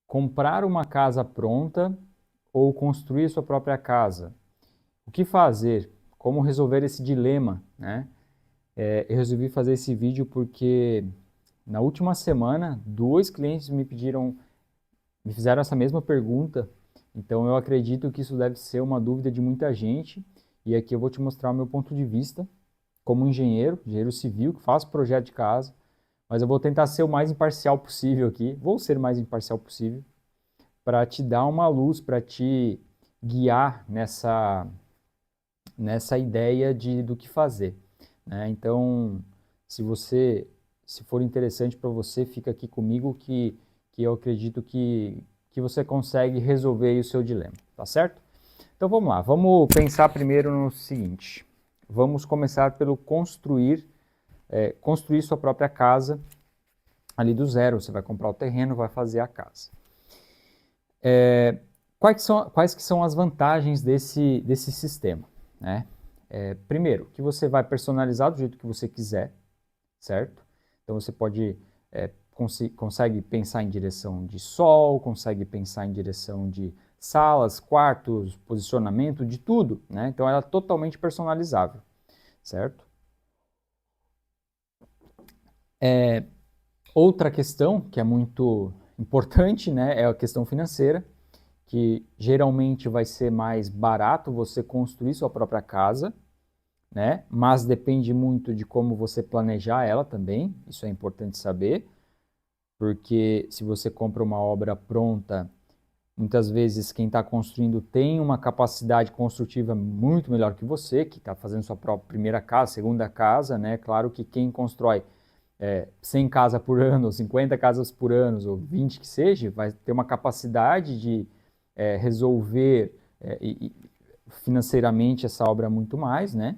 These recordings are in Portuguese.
comprar uma casa pronta ou construir sua própria casa? O que fazer? Como resolver esse dilema, né? Eu resolvi fazer esse vídeo porque na última semana, 2 clientes me fizeram essa mesma pergunta, então eu acredito que isso deve ser uma dúvida de muita gente, e aqui eu vou te mostrar o meu ponto de vista como engenheiro civil, que faz projeto de casa, mas eu vou tentar ser o mais imparcial possível aqui, vou ser o mais imparcial possível, para te dar uma luz, para te guiar nessa ideia do que fazer, né? Então, se for interessante para você, fica aqui comigo que eu acredito que você consegue resolver aí o seu dilema, tá certo? Então vamos lá, vamos pensar primeiro no seguinte, vamos começar pelo construir sua própria casa ali do zero, você vai comprar o terreno, vai fazer a casa. Quais que são as vantagens desse sistema, né? Primeiro, que você vai personalizar do jeito que você quiser, certo? Então você pode, consegue pensar em direção de sol, consegue pensar em direção de salas, quartos, posicionamento, de tudo, né? Então ela é totalmente personalizável, certo? Outra questão que é muito importante, né, é a questão financeira, que geralmente vai ser mais barato você construir sua própria casa, né? Mas depende muito de como você planejar ela também, isso é importante saber, porque se você compra uma obra pronta, muitas vezes quem está construindo tem uma capacidade construtiva muito melhor que você, que está fazendo sua própria primeira casa, segunda casa, né? Claro que quem constrói 100 casas por ano, ou 50 casas por ano, ou 20 que seja, vai ter uma capacidade de resolver financeiramente essa obra muito mais, né?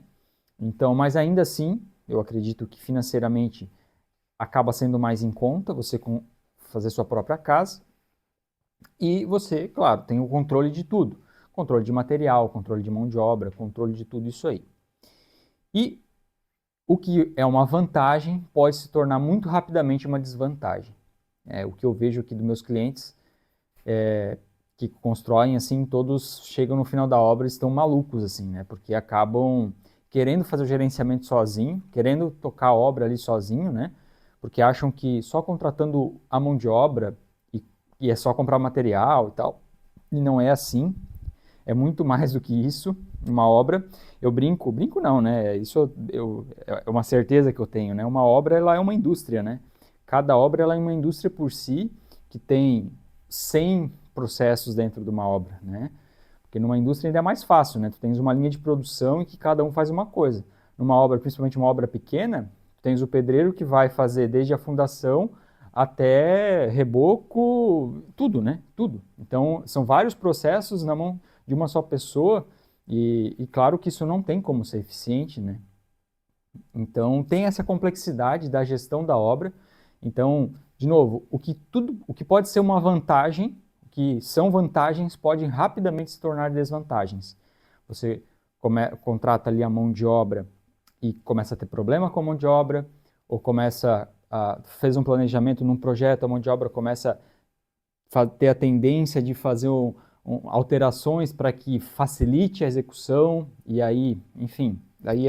Então, mas ainda assim, eu acredito que financeiramente acaba sendo mais em conta você fazer sua própria casa e você, claro, tem o controle de tudo. Controle de material, controle de mão de obra, controle de tudo isso aí. E o que é uma vantagem pode se tornar muito rapidamente uma desvantagem. O que eu vejo aqui dos meus clientes que constroem, assim, todos chegam no final da obra e estão malucos, assim, né? Porque acabam querendo fazer o gerenciamento sozinho, querendo tocar a obra ali sozinho, né? Porque acham que só contratando a mão de obra e é só comprar material e tal, e não é assim. É muito mais do que isso, uma obra. Eu brinco não, né? É uma certeza que eu tenho, né? Uma obra, ela é uma indústria, né? Cada obra, ela é uma indústria por si, que tem 100 processos dentro de uma obra, né? Porque numa indústria ainda é mais fácil, né? Tu tens uma linha de produção e que cada um faz uma coisa. Numa obra, principalmente uma obra pequena, tu tens o pedreiro que vai fazer desde a fundação até reboco, tudo, né? Tudo. Então, são vários processos na mão de uma só pessoa e claro que isso não tem como ser eficiente, né? Então, tem essa complexidade da gestão da obra. Então, de novo, o que pode ser uma vantagem, o que são vantagens, pode rapidamente se tornar desvantagens. Você contrata ali a mão de obra e começa a ter problema com a mão de obra, ou fez um planejamento num projeto, a mão de obra começa a ter a tendência de fazer alterações para que facilite a execução, e aí, enfim, daí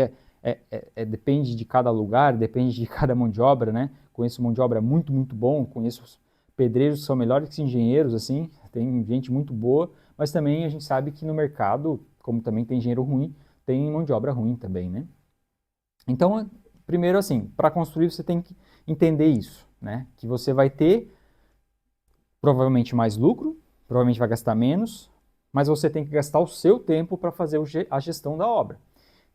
depende de cada lugar, depende de cada mão de obra, né? Conheço mão de obra muito, muito bom, conheço pedreiros que são melhores que engenheiros, assim, tem gente muito boa, mas também a gente sabe que no mercado, como também tem engenheiro ruim, tem mão de obra ruim também, né? Então, primeiro assim, para construir você tem que entender isso, né? Que você vai ter provavelmente mais lucro, provavelmente vai gastar menos, mas você tem que gastar o seu tempo para fazer a gestão da obra.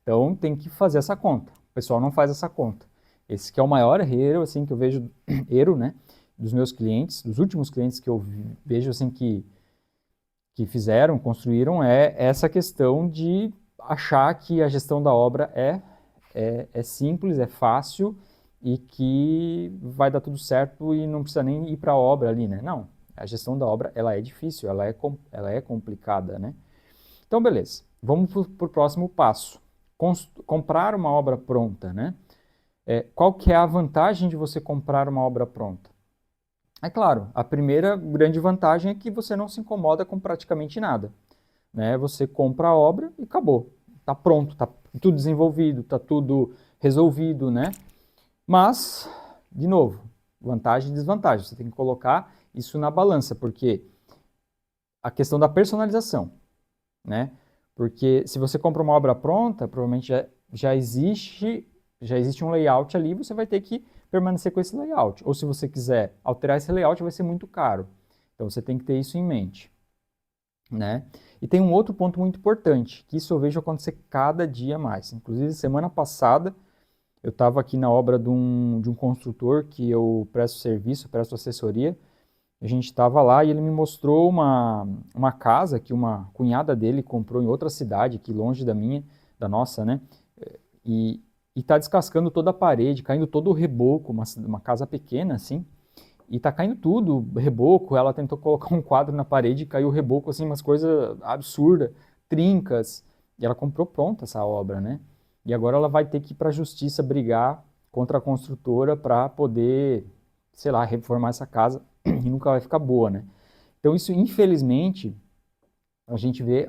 Então tem que fazer essa conta. O pessoal não faz essa conta. Esse que é o maior erro, assim, que eu vejo, erro, né, dos meus clientes, dos últimos clientes que eu vejo, assim, que fizeram, construíram, é essa questão de achar que a gestão da obra é simples, é fácil e que vai dar tudo certo e não precisa nem ir para a obra ali, né? Não, a gestão da obra, ela é difícil, ela é complicada, né? Então, beleza. Vamos para o próximo passo. Comprar uma obra pronta, né? Qual que é a vantagem de você comprar uma obra pronta? É claro, a primeira grande vantagem é que você não se incomoda com praticamente nada, né? Você compra a obra e acabou. Está pronto, está tudo desenvolvido, está tudo resolvido, né? Mas, de novo, vantagem e desvantagem. Você tem que colocar isso na balança, porque a questão da personalização, né? Porque se você compra uma obra pronta, provavelmente já existe um layout ali, você vai ter que permanecer com esse layout. Ou se você quiser alterar esse layout, vai ser muito caro. Então você tem que ter isso em mente, né? E tem um outro ponto muito importante, que isso eu vejo acontecer cada dia mais. Inclusive, semana passada, eu estava aqui na obra de um construtor que eu presto serviço, presto assessoria. A gente estava lá e ele me mostrou uma casa que uma cunhada dele comprou em outra cidade, aqui longe da minha, da nossa, né? E está descascando toda a parede, caindo todo o reboco, uma casa pequena assim, e tá caindo tudo, reboco. Ela tentou colocar um quadro na parede e caiu o reboco, assim, umas coisas absurdas, trincas. E ela comprou pronta essa obra, né? E agora ela vai ter que ir para a justiça brigar contra a construtora para poder, sei lá, reformar essa casa e nunca vai ficar boa, né? Então isso, infelizmente, a gente vê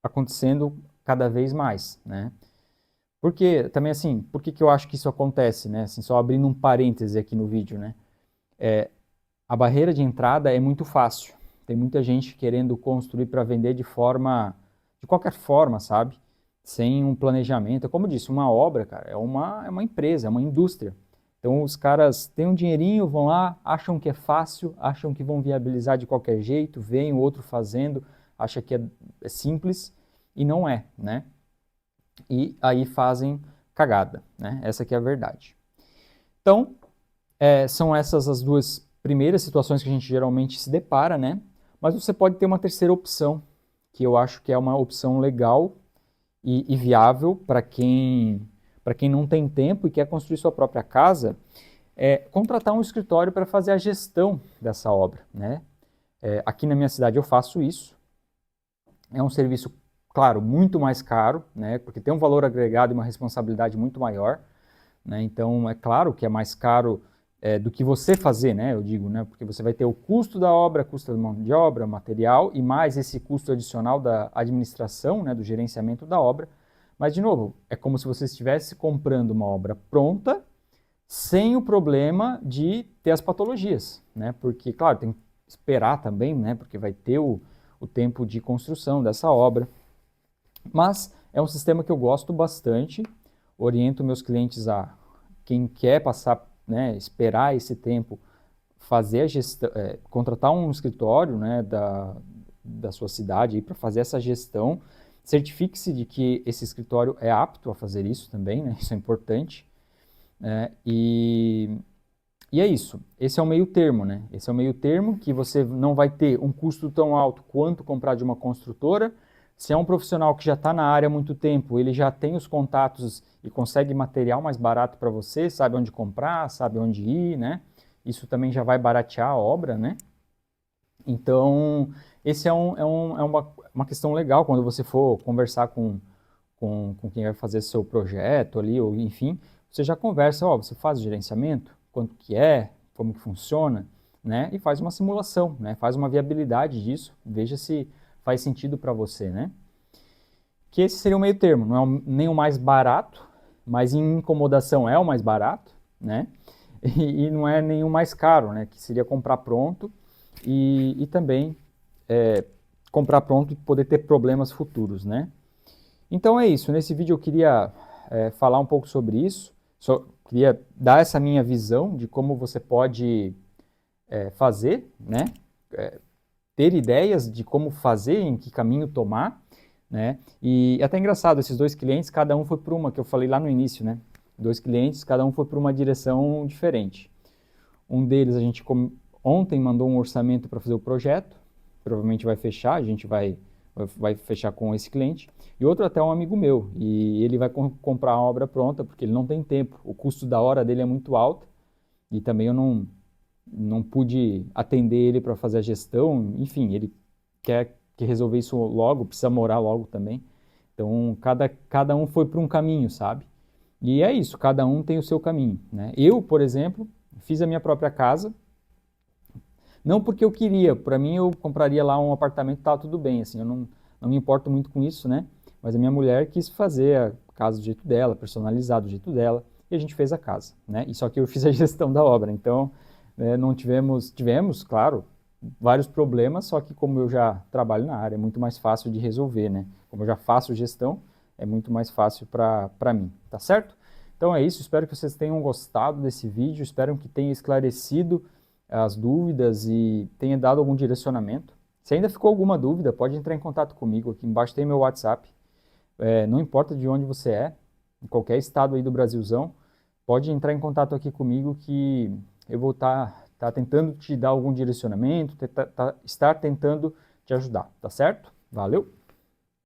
acontecendo cada vez mais, né? Porque, também assim, por que eu acho que isso acontece, né? Assim, só abrindo um parêntese aqui no vídeo, né? A barreira de entrada é muito fácil. Tem muita gente querendo construir para vender de qualquer forma, sabe? Sem um planejamento. Como eu disse, uma obra, cara, é uma empresa, é uma indústria. Então os caras têm um dinheirinho, vão lá, acham que é fácil, acham que vão viabilizar de qualquer jeito, veem o outro fazendo, acha que é simples e não é, né? E aí fazem cagada, né? Essa que é a verdade. Então, são essas as duas primeiras situações que a gente geralmente se depara, né? Mas você pode ter uma terceira opção, que eu acho que é uma opção legal e viável para quem não tem tempo e quer construir sua própria casa, é contratar um escritório para fazer a gestão dessa obra, né? Aqui na minha cidade eu faço isso. É um serviço, claro, muito mais caro, né? Porque tem um valor agregado e uma responsabilidade muito maior, né? Então, é claro que é mais caro do que você fazer, né? Eu digo, né? Porque você vai ter o custo da obra, custo da mão de obra, material, e mais esse custo adicional da administração, né? Do gerenciamento da obra. Mas, de novo, é como se você estivesse comprando uma obra pronta, sem o problema de ter as patologias, né? Porque, claro, tem que esperar também, né? Porque vai ter o tempo de construção dessa obra. Mas é um sistema que eu gosto bastante, oriento meus clientes a quem quer passar, né, esperar esse tempo, fazer a gestão, contratar um escritório, né, da sua cidade para fazer essa gestão. Certifique-se de que esse escritório é apto a fazer isso também, né, isso é importante. E é isso. Esse é o meio termo, né? Esse é o meio termo que você não vai ter um custo tão alto quanto comprar de uma construtora. Se é um profissional que já está na área há muito tempo, ele já tem os contatos e consegue material mais barato para você, sabe onde comprar, sabe onde ir, né? Isso também já vai baratear a obra, né? Então, esse é uma questão legal quando você for conversar com quem vai fazer seu projeto ali, ou enfim, você já conversa, ó, você faz o gerenciamento, quanto que é, como que funciona, né? E faz uma simulação, né? Faz uma viabilidade disso, veja se faz sentido para você, né? Que esse seria o meio termo, não é nem o mais barato, mas em incomodação é o mais barato, né? E não é nem o mais caro, né? Que seria comprar pronto e também comprar pronto e poder ter problemas futuros, né? Então é isso, nesse vídeo eu queria falar um pouco sobre isso, queria dar essa minha visão de como você pode fazer, né? Ter ideias de como fazer, em que caminho tomar, né? E é até engraçado, esses dois clientes, cada um foi para uma, que eu falei lá no início, né? Dois clientes, cada um foi para uma direção diferente. Um deles a gente ontem mandou um orçamento para fazer o projeto, provavelmente vai fechar, a gente vai fechar com esse cliente. E outro até um amigo meu, e ele vai comprar a obra pronta, porque ele não tem tempo. O custo da hora dele é muito alto, e também eu não pude atender ele para fazer a gestão. Enfim, ele quer que resolver isso logo, precisa morar logo também. Então, cada um foi para um caminho, sabe? E é isso, cada um tem o seu caminho, né? Eu, por exemplo, fiz a minha própria casa, Não porque eu queria, para mim eu compraria lá um apartamento e tá tudo bem, assim, eu não me importo muito com isso, né? Mas a minha mulher quis fazer a casa do jeito dela, personalizado do jeito dela, e a gente fez a casa, né? E só que eu fiz a gestão da obra, então não tivemos, claro, vários problemas, só que como eu já trabalho na área, é muito mais fácil de resolver, né? Como eu já faço gestão, é muito mais fácil para mim, tá certo? Então é isso, espero que vocês tenham gostado desse vídeo, espero que tenha esclarecido as dúvidas e tenha dado algum direcionamento. Se ainda ficou alguma dúvida, pode entrar em contato comigo, aqui embaixo tem meu WhatsApp, não importa de onde você é, em qualquer estado aí do Brasilzão, pode entrar em contato aqui comigo que eu vou estar tentando te dar algum direcionamento, estar tentando te ajudar, tá certo? Valeu!